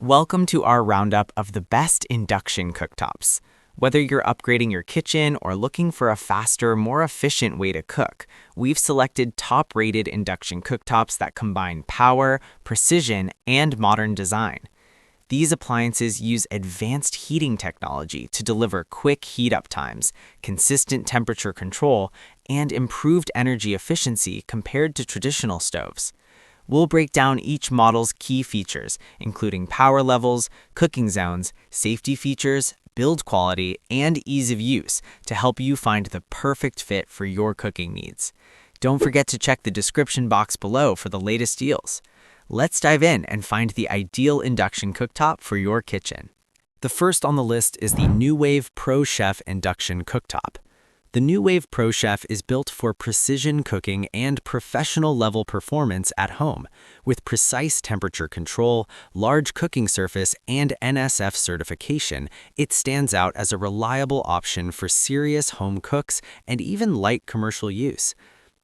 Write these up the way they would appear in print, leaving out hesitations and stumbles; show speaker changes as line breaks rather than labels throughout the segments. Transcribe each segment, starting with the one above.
Welcome to our roundup of the best induction cooktops. Whether you're upgrading your kitchen or looking for a faster, more efficient way to cook, we've selected top-rated induction cooktops that combine power, precision, and modern design. These appliances use advanced heating technology to deliver quick heat-up times, consistent temperature control, and improved energy efficiency compared to traditional stoves. We'll break down each model's key features, including power levels, cooking zones, safety features, build quality, and ease of use to help you find the perfect fit for your cooking needs. Don't forget to check the description box below for the latest deals. Let's dive in and find the ideal induction cooktop for your kitchen. The first on the list is the NewWave Pro Chef Induction Cooktop. The NewWave Pro Chef is built for precision cooking and professional-level performance at home. With precise temperature control, large cooking surface, and NSF certification, it stands out as a reliable option for serious home cooks and even light commercial use.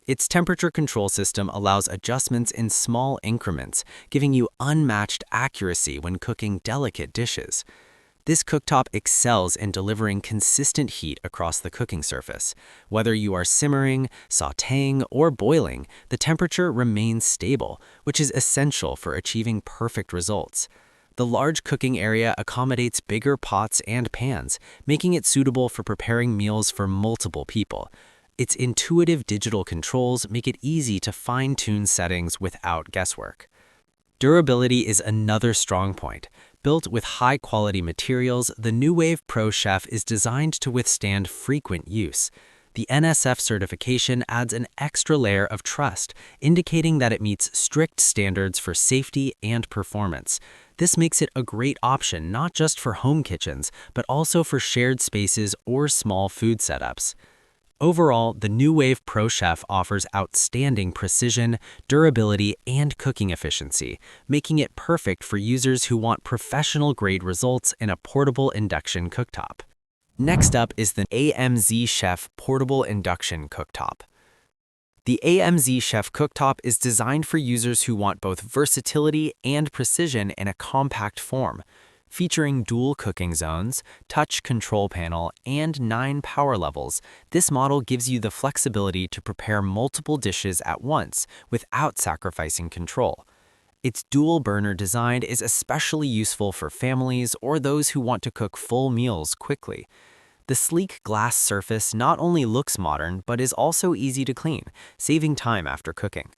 Its temperature control system allows adjustments in small increments, giving you unmatched accuracy when cooking delicate dishes. This cooktop excels in delivering consistent heat across the cooking surface. Whether you are simmering, sautéing, or boiling, the temperature remains stable, which is essential for achieving perfect results. The large cooking area accommodates bigger pots and pans, making it suitable for preparing meals for multiple people. Its intuitive digital controls make it easy to fine-tune settings without guesswork. Durability is another strong point. Built with high-quality materials, the NewWave Pro Chef is designed to withstand frequent use. The NSF certification adds an extra layer of trust, indicating that it meets strict standards for safety and performance. This makes it a great option not just for home kitchens, but also for shared spaces or small food setups. Overall, the NewWave Pro Chef offers outstanding precision, durability, and cooking efficiency, making it perfect for users who want professional-grade results in a portable induction cooktop. Next up is the AMZ Chef Portable Induction Cooktop. The AMZ Chef Cooktop is designed for users who want both versatility and precision in a compact form. Featuring dual cooking zones, touch control panel, and 9 power levels, this model gives you the flexibility to prepare multiple dishes at once without sacrificing control. Its dual burner design is especially useful for families or those who want to cook full meals quickly. The sleek glass surface not only looks modern, but is also easy to clean, saving time after cooking.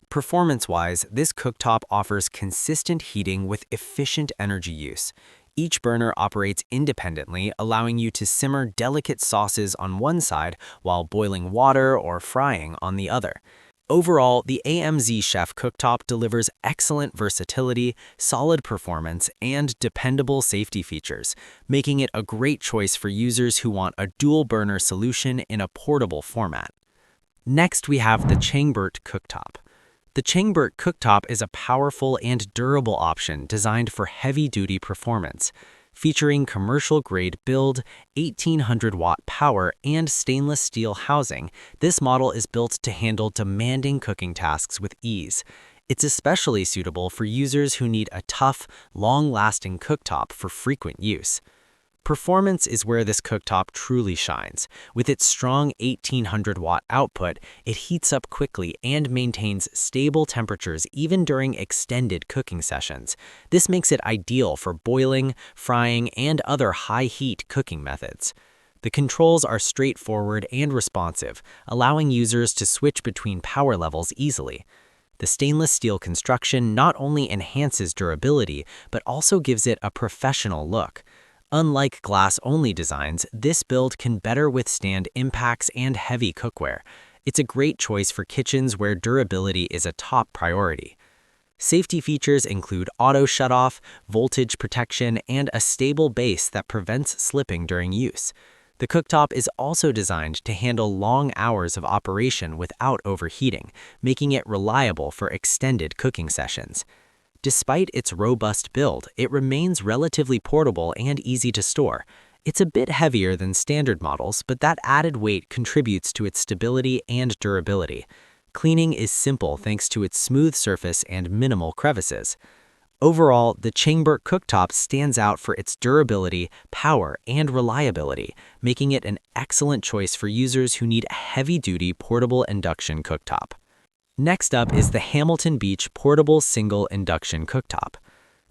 Performance-wise, this cooktop offers consistent heating with efficient energy use. Each burner operates independently, allowing you to simmer delicate sauces on one side while boiling water or frying on the other. Overall, the AMZ Chef Cooktop delivers excellent versatility, solid performance, and dependable safety features, making it a great choice for users who want a dual-burner solution in a portable format. Next, we have the Changbert Cooktop. The Changbert Cooktop is a powerful and durable option designed for heavy-duty performance. Featuring commercial-grade build, 1800-watt power, and stainless steel housing, this model is built to handle demanding cooking tasks with ease. It's especially suitable for users who need a tough, long-lasting cooktop for frequent use. Performance is where this cooktop truly shines. With its strong 1800-watt output, it heats up quickly and maintains stable temperatures even during extended cooking sessions. This makes it ideal for boiling, frying, and other high-heat cooking methods. The controls are straightforward and responsive, allowing users to switch between power levels easily. The stainless steel construction not only enhances durability, but also gives it a professional look. Unlike glass-only designs, this build can better withstand impacts and heavy cookware. It's a great choice for kitchens where durability is a top priority. Safety features include auto shutoff, voltage protection, and a stable base that prevents slipping during use. The cooktop is also designed to handle long hours of operation without overheating, making it reliable for extended cooking sessions. Despite its robust build, it remains relatively portable and easy to store. It's a bit heavier than standard models, but that added weight contributes to its stability and durability. Cleaning is simple thanks to its smooth surface and minimal crevices. Overall, the Changberg cooktop stands out for its durability, power, and reliability, making it an excellent choice for users who need a heavy-duty portable induction cooktop. Next up is the Hamilton Beach Portable Single Induction Cooktop.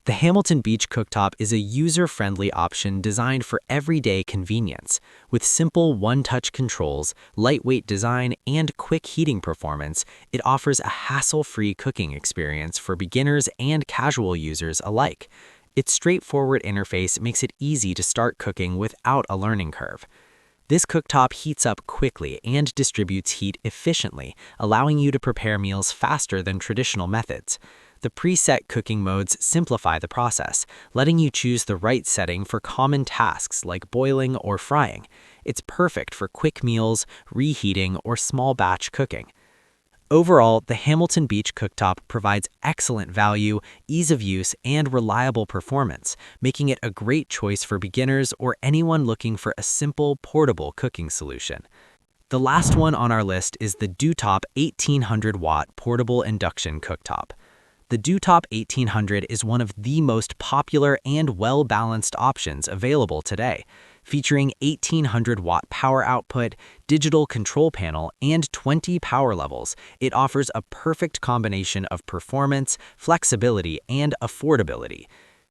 The Hamilton Beach cooktop is a user-friendly option designed for everyday convenience. With simple one-touch controls, lightweight design, and quick heating performance, it offers a hassle-free cooking experience for beginners and casual users alike. Its straightforward interface makes it easy to start cooking without a learning curve. This cooktop heats up quickly and distributes heat efficiently, allowing you to prepare meals faster than traditional methods. The preset cooking modes simplify the process, letting you choose the right setting for common tasks like boiling or frying. It's perfect for quick meals, reheating, or small batch cooking. Overall, the Hamilton Beach cooktop provides excellent value, ease of use, and reliable performance, making it a great choice for beginners or anyone looking for a simple, portable cooking solution. The last one on our list is the Dewtop 1800-watt portable induction cooktop. The Dewtop 1800 is one of the most popular and well-balanced options available today. Featuring 1800-watt power output, digital control panel, and 20 power levels, it offers a perfect combination of performance, flexibility, and affordability.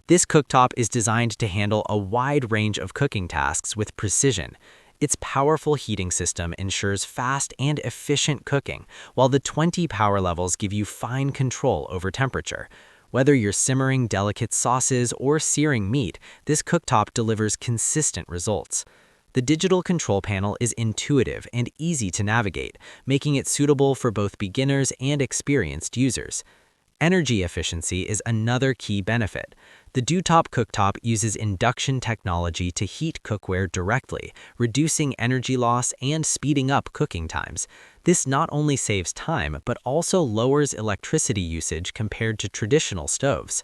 This cooktop is designed to handle a wide range of cooking tasks with precision. Its powerful heating system ensures fast and efficient cooking, while the 20 power levels give you fine control over temperature. Whether you're simmering delicate sauces or searing meat, this cooktop delivers consistent results. The digital control panel is intuitive and easy to navigate, making it suitable for both beginners and experienced users. Energy efficiency is another key benefit. The Dewtop cooktop uses induction technology to heat cookware directly, reducing energy loss and speeding up cooking times. This not only saves time, but also lowers electricity usage compared to traditional stoves.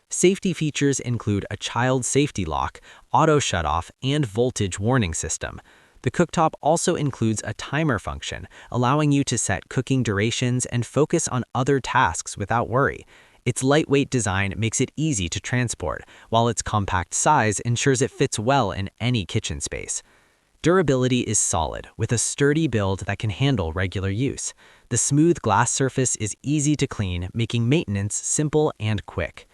Safety features include a child safety lock, auto shutoff, and voltage warning system. The cooktop also includes a timer function, allowing you to set cooking durations and focus on other tasks without worry. Its lightweight design makes it easy to transport, while its compact size ensures it fits well in any kitchen space. Durability is solid, with a sturdy build that can handle regular use. The smooth glass surface is easy to clean, making maintenance simple and quick.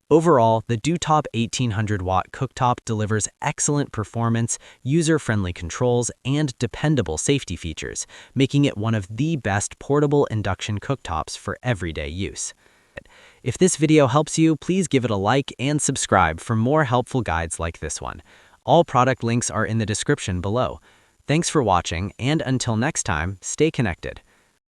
Overall, the Dewtop 1800-watt cooktop delivers excellent performance, user-friendly controls, and dependable safety features, making it one of the best portable induction cooktops for everyday use. If this video helps you, please give it a like and subscribe for more helpful guides like this one. All product links are in the description below. Thanks for watching, and until next time, stay connected.